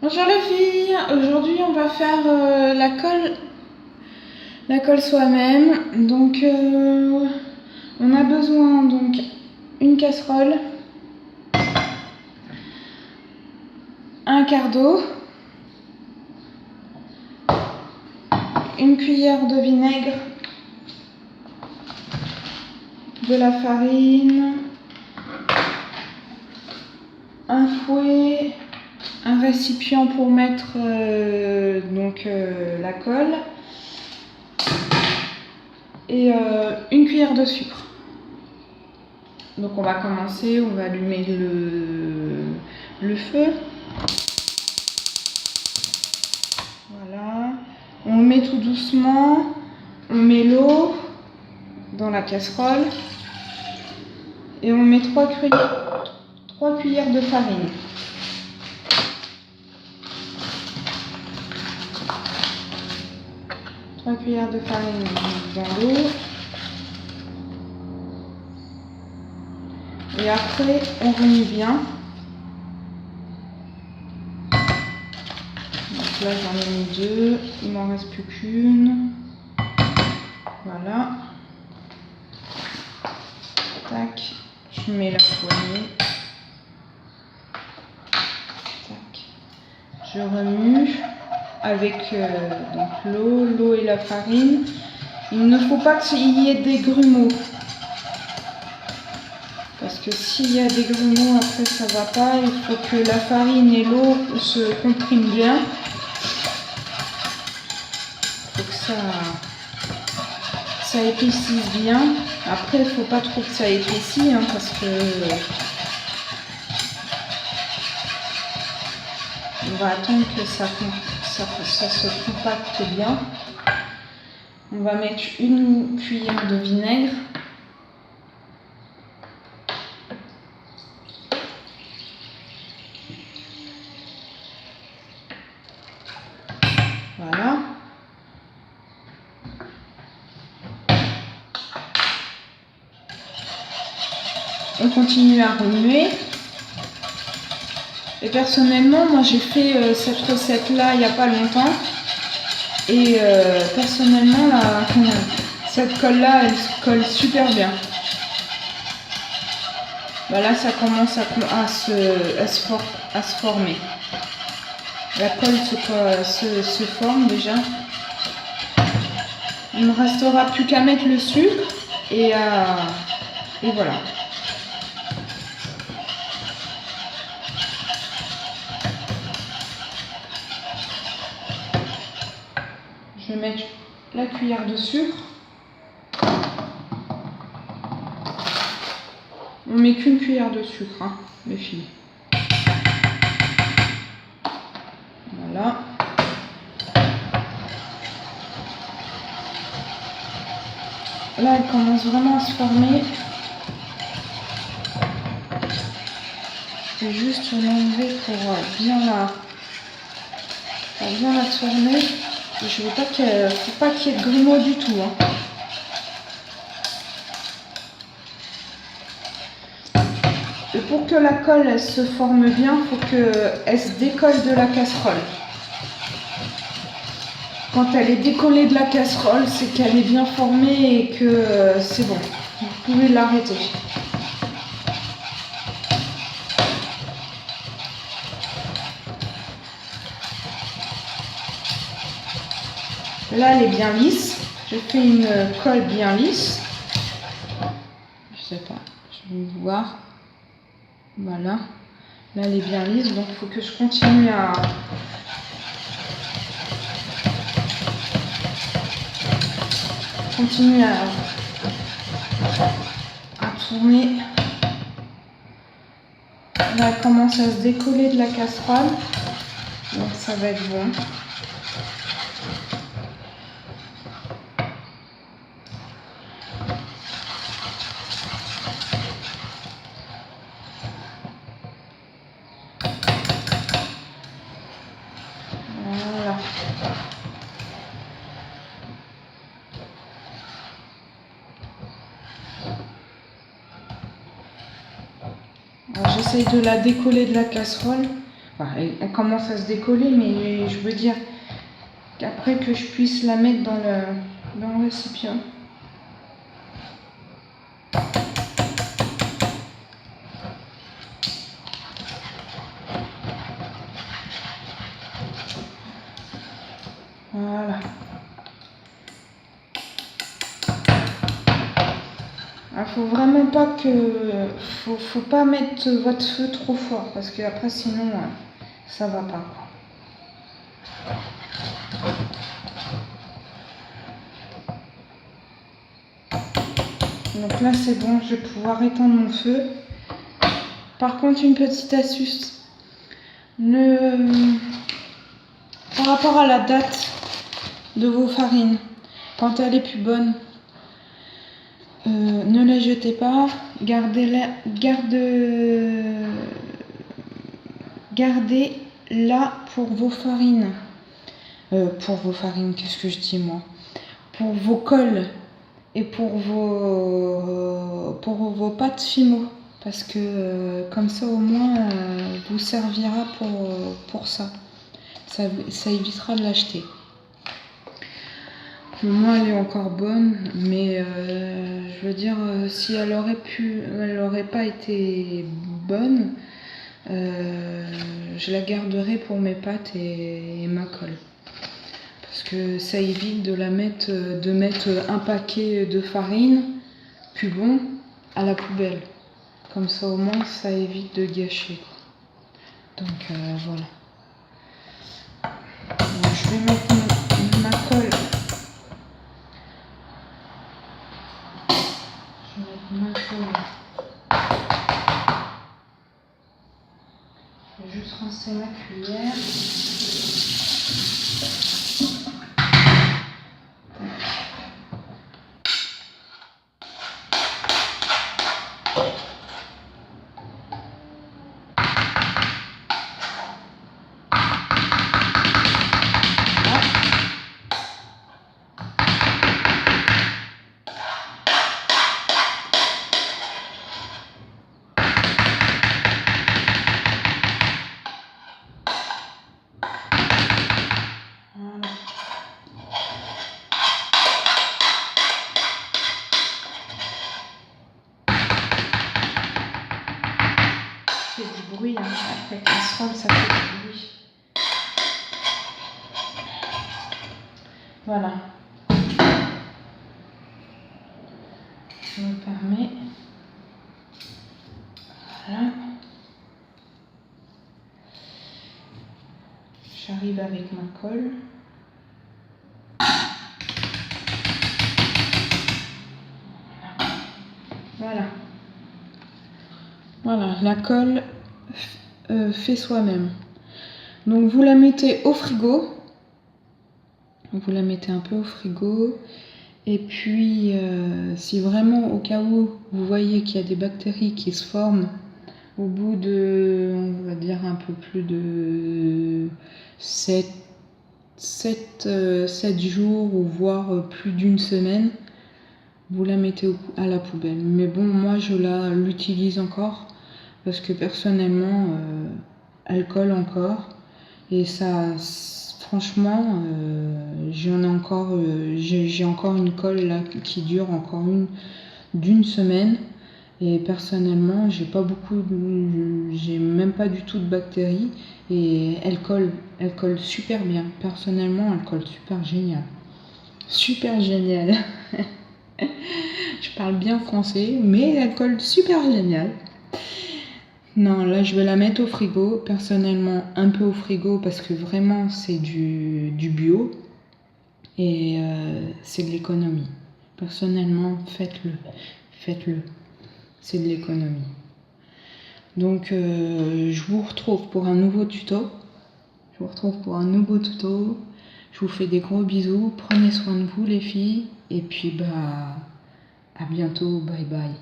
Bonjour les filles, aujourd'hui on va faire la colle soi-même. Donc on a besoin donc une casserole, un quart d'eau, une cuillère de vinaigre, de la farine, un fouet, un récipient pour mettre la colle et une cuillère de sucre. Donc on va commencer, on va allumer le feu. Voilà, on met tout doucement, on met l'eau dans la casserole et on met 3 cuillères de farine. Trois cuillères de farine dans l'eau. Et après, on remue bien. Donc là, j'en ai mis 2. Il m'en reste plus qu'une. Voilà. Tac. Je mets la poignée. Tac. Je remue avec l'eau et la farine. Il ne faut pas qu'il y ait des grumeaux. Parce que s'il y a des grumeaux, après ça va pas. Il faut que la farine et l'eau se compriment bien. Il faut que ça épaississe bien. Après, il ne faut pas trop que ça épaississe parce que on va attendre que ça se compacte bien. On va mettre une cuillère de vinaigre. Voilà. On continue à remuer. Et personnellement, moi j'ai fait cette recette-là il n'y a pas longtemps. Et personnellement, cette colle-là, elle se colle super bien. Bah là, ça commence à se former. La colle se forme déjà. Il ne me restera plus qu'à mettre le sucre et voilà. Je vais mettre la cuillère de sucre. On met qu'une cuillère de sucre, hein, les filles. Voilà. Là, elle commence vraiment à se former. Je vais juste l'enlever pour bien la tourner. Je veux pas qu'il y ait de grumeaux du tout. Hein. Et pour que la colle elle se forme bien, il faut qu'elle se décolle de la casserole. Quand elle est décollée de la casserole, c'est qu'elle est bien formée et que c'est bon. Vous pouvez l'arrêter. Là, elle est bien lisse. Je fais une colle bien lisse. Je sais pas, je vais voir. Voilà. Là, elle est bien lisse, donc il faut que je continue à tourner. Là, elle commence à se décoller de la casserole. Donc, ça va être bon. Voilà. J'essaye de la décoller de la casserole. Enfin, elle commence à se décoller, mais je veux dire qu'après que je puisse la mettre dans le récipient. Voilà. Faut vraiment pas que... Faut pas mettre votre feu trop fort, parce que après sinon, ça va pas, quoi. Donc là c'est bon, je vais pouvoir éteindre mon feu. Par contre, une petite astuce. Par rapport à la date de vos farines, quand elle est plus bonne, ne la jetez pas, gardez-la pour vos farines. Qu'est-ce que je dis moi? Pour vos cols et pour vos pâtes fimo. Parce que comme ça au moins vous servira pour ça. Ça évitera de l'acheter. Moi elle est encore bonne, mais je veux dire si elle aurait pas été bonne, je la garderai pour mes pâtes et ma colle. Parce que ça évite de mettre un paquet de farine plus bon à la poubelle. Comme ça au moins ça évite de gâcher, quoi. Donc voilà. Donc, je vais mettre ma colle. Je vais mettre ma colle. Je vais juste rincer ma cuillère. Du bruit, hein. Après casserole, ça fait du bruit. Voilà. Je me permets. Voilà. J'arrive avec ma colle. Voilà. Voilà, la colle fait soi-même. Donc vous la mettez au frigo. Vous la mettez un peu au frigo. Et puis, si vraiment au cas où vous voyez qu'il y a des bactéries qui se forment au bout de, on va dire, un peu plus de 7 jours ou voire plus d'une semaine, vous la mettez à la poubelle. Mais bon, moi je l'utilise encore parce que personnellement, elle colle encore. Et ça, franchement, j'ai encore une colle là qui dure encore d'une semaine. Et personnellement, j'ai même pas du tout de bactéries. Et elle colle super bien. Personnellement, elle colle super génial. Super génial. Je parle bien français, mais elle colle super génial. Non, là je vais la mettre au frigo, personnellement un peu au frigo parce que vraiment c'est du bio et c'est de l'économie. Personnellement, faites-le, c'est de l'économie. Donc je vous retrouve pour un nouveau tuto. Je vous fais des gros bisous, prenez soin de vous les filles et puis à bientôt, bye bye.